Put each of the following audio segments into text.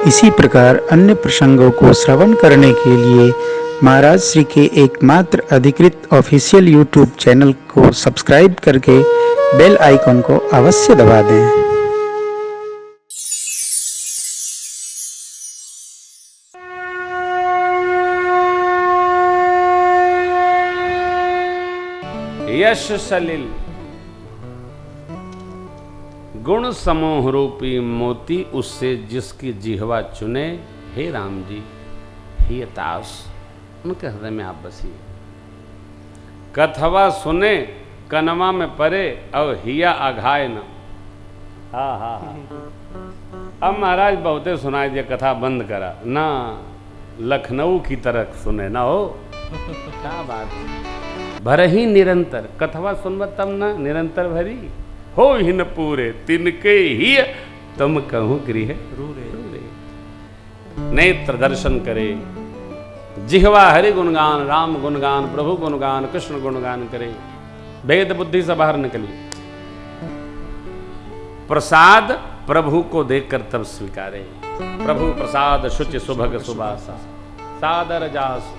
इसी प्रकार अन्य प्रसंगों को श्रवण करने के लिए महाराज श्री के एकमात्र अधिकृत ऑफिशियल यूट्यूब चैनल को सब्सक्राइब करके बेल आइकन को अवश्य दबा दें। यश सलिल गुण समूह रूपी मोती, उससे जिसकी जिह्वा चुने, हे राम जी हे तास उनके हृदय में आप बसिए। कथवा सुने कनवा में परे, और हिया अघाय न। हाँ हाँ अब महाराज बहुते सुनाई दिया, कथा बंद करा ना, लखनऊ की तरह सुने ना हो। क्या बात भर ही निरंतर, कथवा सुनब तब न निरंतर भरी हो ही न पूरे, तिनके ही तुम कहूँ गृह रूरे। नेत्र दर्शन करे, जिह्वा हरि गुणगान, राम गुणगान, प्रभु गुणगान, कृष्ण गुणगान करे, भेद बुद्धि से बाहर निकली। प्रसाद प्रभु को देखकर तब स्वीकारे, प्रभु प्रसाद शुचि सुभग सुबासा, सादर जास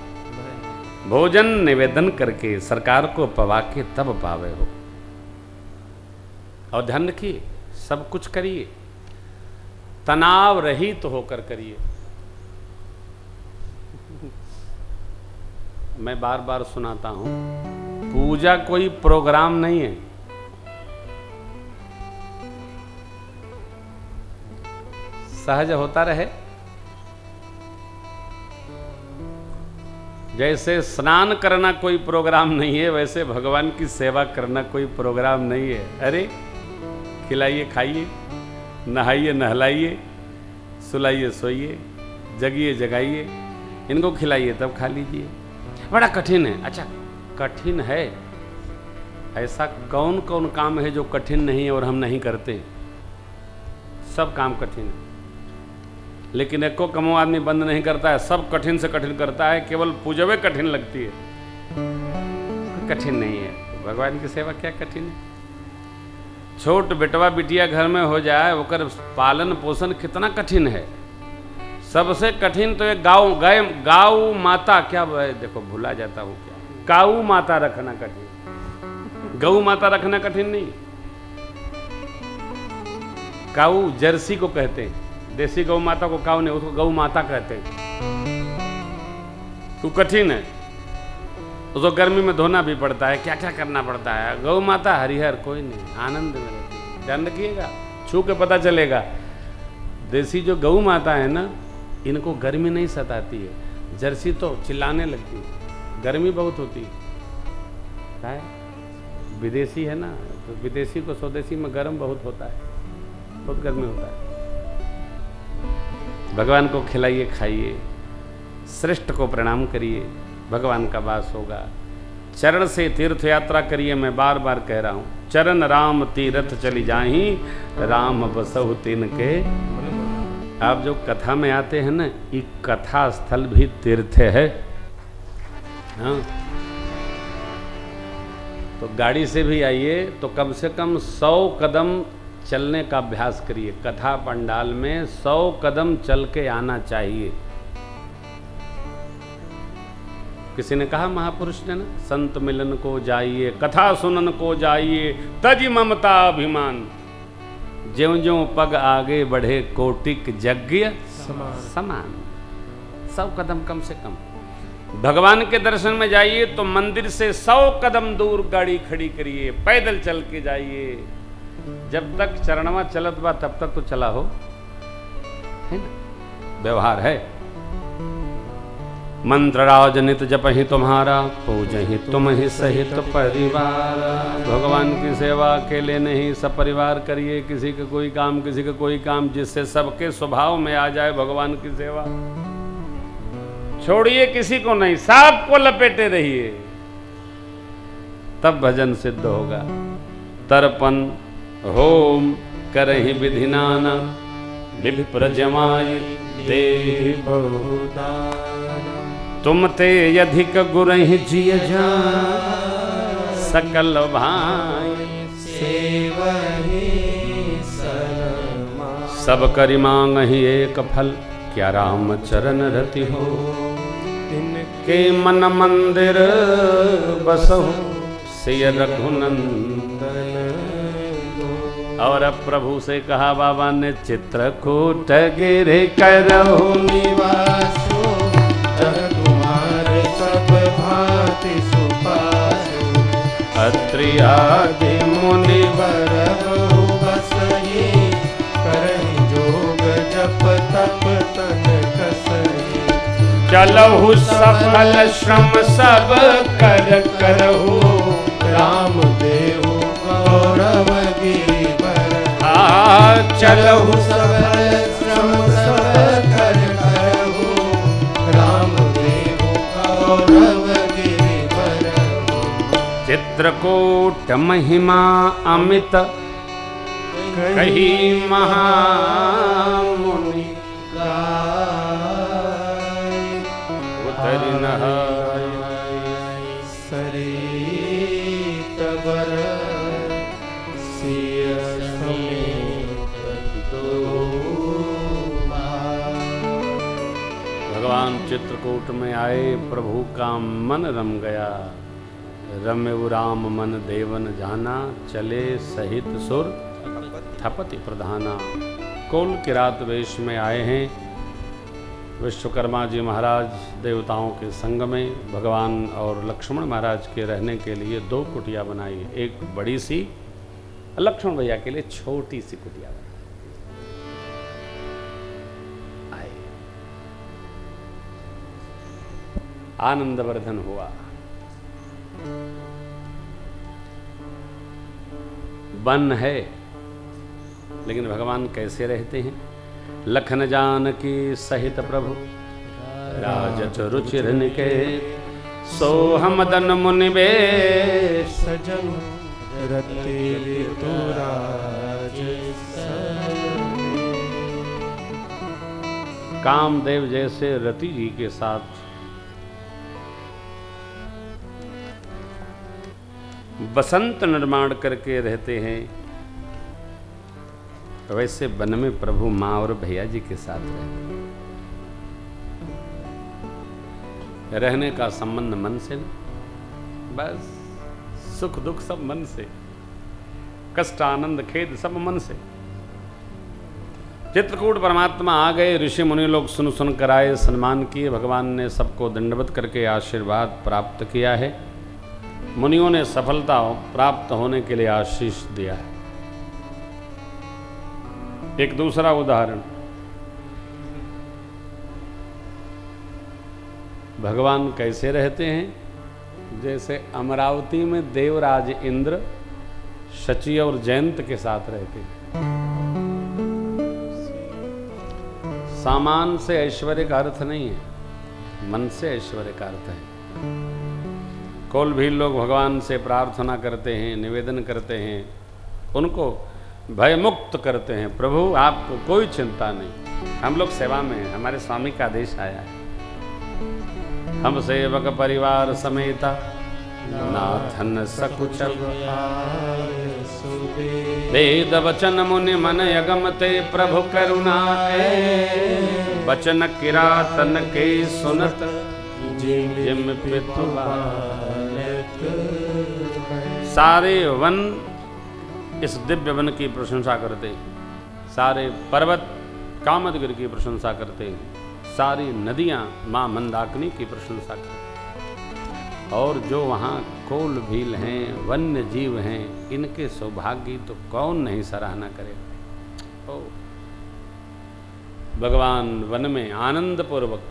भोजन निवेदन करके सरकार को पवा के तब पावे हो। और ध्यान रखिए, सब कुछ करिए तनाव रहित तो होकर करिए। मैं बार बार सुनाता हूं, पूजा कोई प्रोग्राम नहीं है। सहज होता रहे। जैसे स्नान करना कोई प्रोग्राम नहीं है, वैसे भगवान की सेवा करना कोई प्रोग्राम नहीं है। अरे खिलाइए खाइए, नहाइए नहलाइए, सुलाइए सोइए, जगिए जगाइए, इनको खिलाइए तब खा लीजिए। बड़ा कठिन है। अच्छा कठिन है, ऐसा कौन कौन काम है जो कठिन नहीं है और हम नहीं करते? सब काम कठिन है, लेकिन एको कमो आदमी बंद नहीं करता है, सब कठिन से कठिन करता है। केवल पूजवे कठिन लगती है, कठिन नहीं है। भगवान की सेवा क्या कठिन है? छोट बेटवा बिटिया घर में हो जाए, ओकर पालन पोषण कितना कठिन है। सबसे कठिन तो एक गाऊ माता, क्या देखो भुला जाता हूँ, क्या गाऊ माता रखना कठिन, गऊ माता रखना कठिन नहीं। काऊ जर्सी को कहते हैं, देसी गौ माता को काऊ नहीं, उसको गौ माता कहते हैं। तो कठिन है, उसको गर्मी में धोना भी पड़ता है, क्या क्या करना पड़ता है। गौ माता हरिहर कोई नहीं, आनंद में रहती है। ध्यान रखिएगा, छू के पता चलेगा। देसी जो गौ माता है ना, इनको गर्मी नहीं सताती है। जर्सी तो चिल्लाने लगती है, गर्मी बहुत होती है। विदेशी है ना, तो विदेशी को स्वदेशी में गर्म बहुत होता है, बहुत गर्मी होता है। भगवान को खिलाइए खाइए, श्रेष्ठ को प्रणाम करिए, भगवान का वास होगा। चरण से तीर्थ यात्रा करिए। मैं बार बार कह रहा हूँ, चरण राम तीर्थ चली जाही, राम बसहु तिनके। आप जो कथा में आते हैं ना, ये कथा स्थल भी तीर्थ है। हाँ, तो गाड़ी से भी आइए तो कम से कम 100 कदम चलने का अभ्यास करिए। कथा पंडाल में 100 कदम चल के आना चाहिए। किसी ने कहा महापुरुष ने ना, संत मिलन को जाइए, कथा सुनन को जाइए, तज ममता अभिमान, ज्यों ज्यों पग आगे बढ़े कोटिक यज्ञ समान। 100 कदम कम से कम। भगवान के दर्शन में जाइए तो मंदिर से 100 कदम दूर गाड़ी खड़ी करिए, पैदल चल के जाइए। जब तक चरणवा चलत बा तब तक तो चला हो, है ना, व्यवहार है। मंत्र राजनित जप ही तुम्हारा, पूज ही तुम ही सहित परिवार। भगवान की सेवा अकेले नहीं, सब परिवार करिए। किसी का कोई काम, किसी का कोई काम, जिससे सबके स्वभाव में आ जाए भगवान की सेवा। छोड़िए किसी को नहीं, सबको लपेटे रहिए, तब भजन सिद्ध होगा। तर्पण होम करहि विधि नाना, विभिप्र जमाई देहि बहुदान। तुम ते अधिक गुरहि जिय जा, सकल भाई सेवहि सब करि मांगहि एक फल, क्या राम चरण रति हो। तिनके मन मंदिर बसहु, सिय रघुनंदन। और अब प्रभु से कहा बाबा ने, चित्रकूट गिरि करहु निवासो, तुम्हारे सब भांति सुपासो। अत्रि आदि मुनिवर बहु बसहि, करहि जोग जप तप तन कसहि। चलहु सफल श्रम सब कर करहु, राम देहु गौरव गिरिवर। चलहु सफल श्रम सब कर करहु, राम देहु गौरव गिरिवर। चित्रकूट महिमा अमित, कही महामुनि उतरि नहाय। सरित बर सिय समेत दोबा। भगवान चित्रकूट में आए, प्रभु का मन रम गया। रम्यउ राम मन देवन जाना, चले सहित सुर थपति प्रधाना। कोल किरात वेश में आए हैं विश्वकर्मा जी महाराज देवताओं के संग में। भगवान और लक्ष्मण महाराज के रहने के लिए 2 कुटिया बनाई, एक बड़ी सी, लक्ष्मण भैया के लिए छोटी सी कुटिया बनाई। आए, आनंदवर्धन हुआ। वन है, लेकिन भगवान कैसे रहते हैं? लखन जानकी सहित प्रभु, राजच रुचिर निकेत। सोहम दन मुनि बेश, सजन रति ऋतु राज सने। कामदेव जैसे रति जी के साथ बसंत निर्माण करके रहते हैं, वैसे वन में प्रभु माँ और भैया जी के साथ रहने का संबंध मन से नहीं, बस सुख दुख सब मन से, कष्ट आनंद खेद सब मन से। चित्रकूट परमात्मा आ गए, ऋषि मुनि लोग सुन सुन कर आए, सम्मान किए। भगवान ने सबको दंडवत करके आशीर्वाद प्राप्त किया है। मुनियों ने सफलता प्राप्त होने के लिए आशीष दिया है। एक दूसरा उदाहरण, भगवान कैसे रहते हैं? जैसे अमरावती में देवराज इंद्र शची और जयंत के साथ रहते हैं। सामान से ऐश्वर्य का अर्थ नहीं है, मन से ऐश्वर्य का अर्थ है। कोल भी लोग भगवान से प्रार्थना करते हैं, निवेदन करते हैं, उनको भय मुक्त करते हैं। प्रभु आपको कोई चिंता नहीं, हम लोग सेवा में हैं, हमारे स्वामी का आदेश आया है। हम सेवक परिवार समेता, नाथन सकुचल। वेद वचन मुनि मन यगमते, प्रभु करुणा वचन किरातन के सुनत। जिम पितु सारे वन इस दिव्य वन की प्रशंसा करते, सारे पर्वत कामदगिरि की प्रशंसा करते, सारी नदियां मां मंदाकिनी की प्रशंसा करते। और जो वहाँ कोल भील हैं, वन्य जीव हैं, इनके सौभाग्य तो कौन नहीं सराहना करेगा। ओ भगवान वन में आनंद पूर्वक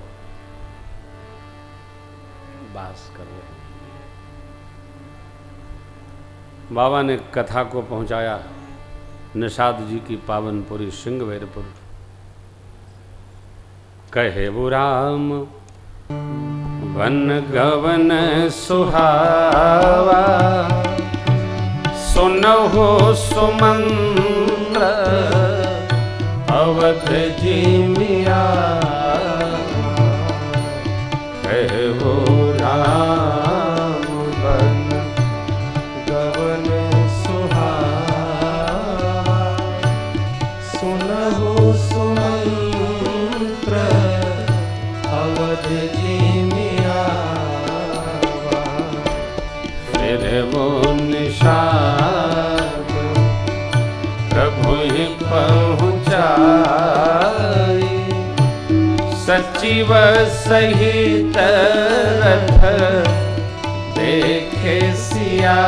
वास कर रहे हैं। बाबा ने कथा को पहुंचाया निषाद जी की पावनपुरी सिंहवेरपुर। कहे वो राम वन गवन सुहावा, सुनहो सुमंत्र अवध जिमिया। कहे वो राम वन गवन सुहावा, सुनहु सचिव सहित रथ देखे सिया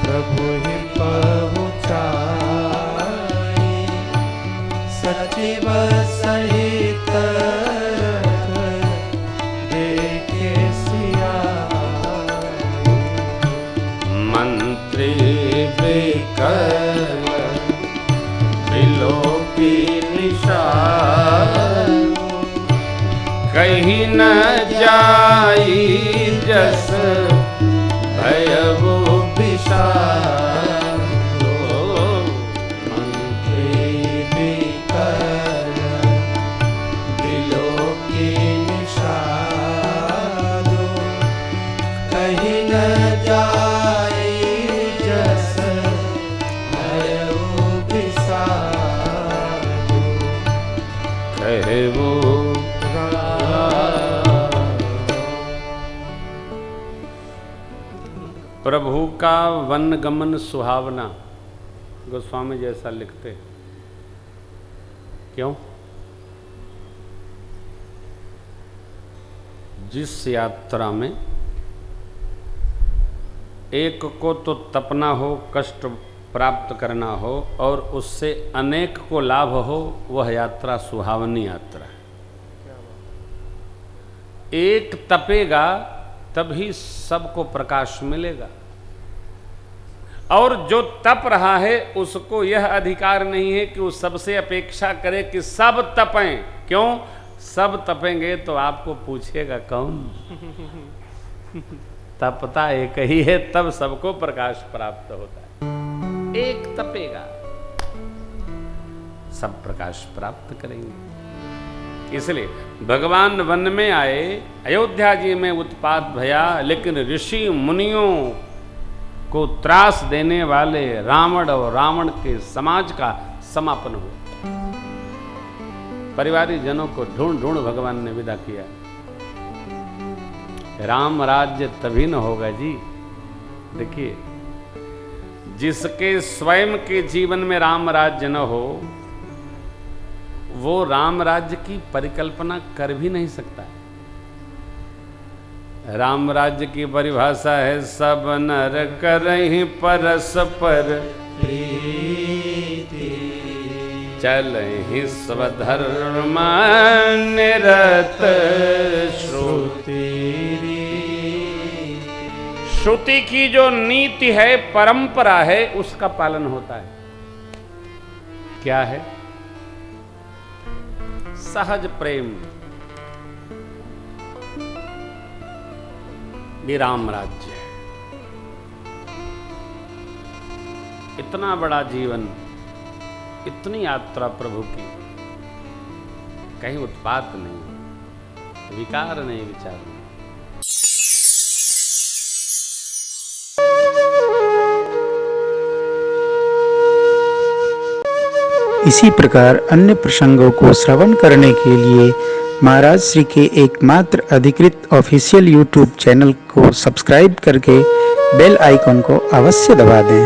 प्रभु ही पहुँचाए सचिव सहित रथ देखे सिया मंत्री बेकर बिलोकी निशान कहीं न जाई जस भयवो विशाल मंत्री बिकर बिलोकी निषाद कहीं न जाए जस भयो विषाद कहे वो प्रभु का वन गमन सुहावना, गोस्वामी जैसा लिखते। क्यों? जिस यात्रा में एक को तो तपना हो, कष्ट प्राप्त करना हो और उससे अनेक को लाभ हो, वह यात्रा सुहावनी यात्रा है। एक तपेगा तभी सबको प्रकाश मिलेगा, और जो तप रहा है उसको यह अधिकार नहीं है कि वो सबसे अपेक्षा करे कि सब तपें। क्यों? सब तपेंगे तो आपको पूछेगा कौन? तपता एक ही है, तब सबको प्रकाश प्राप्त होता है। एक तपेगा, सब प्रकाश प्राप्त करेंगे। इसलिए भगवान वन में आए, अयोध्या जी में उत्पात भया, लेकिन ऋषि मुनियों को त्रास देने वाले रावण और रावण के समाज का समापन हुआ। परिवारी जनों को ढूंढ ढूंढ भगवान ने विदा किया। राम राज्य तभी न होगा जी। देखिए, जिसके स्वयं के जीवन में राम राज्य न हो, वो राम राज्य की परिकल्पना कर भी नहीं सकता। राम राज्य की परिभाषा है, सब नर करहि परस्पर प्रीति चलहि स्वधर्म निरत श्रुति। श्रुति की जो नीति है, परंपरा है, उसका पालन होता है। क्या है? सहज प्रेम। ये राम राज्य है। इतना बड़ा जीवन, इतनी यात्रा प्रभु की, कहीं उत्पात नहीं, विकार नहीं, विचार नहीं। इसी प्रकार अन्य प्रसंगों को श्रवण करने के लिए महाराज श्री के एकमात्र अधिकृत ऑफिशियल यूट्यूब चैनल को सब्सक्राइब करके बेल आइकॉन को अवश्य दबा दें।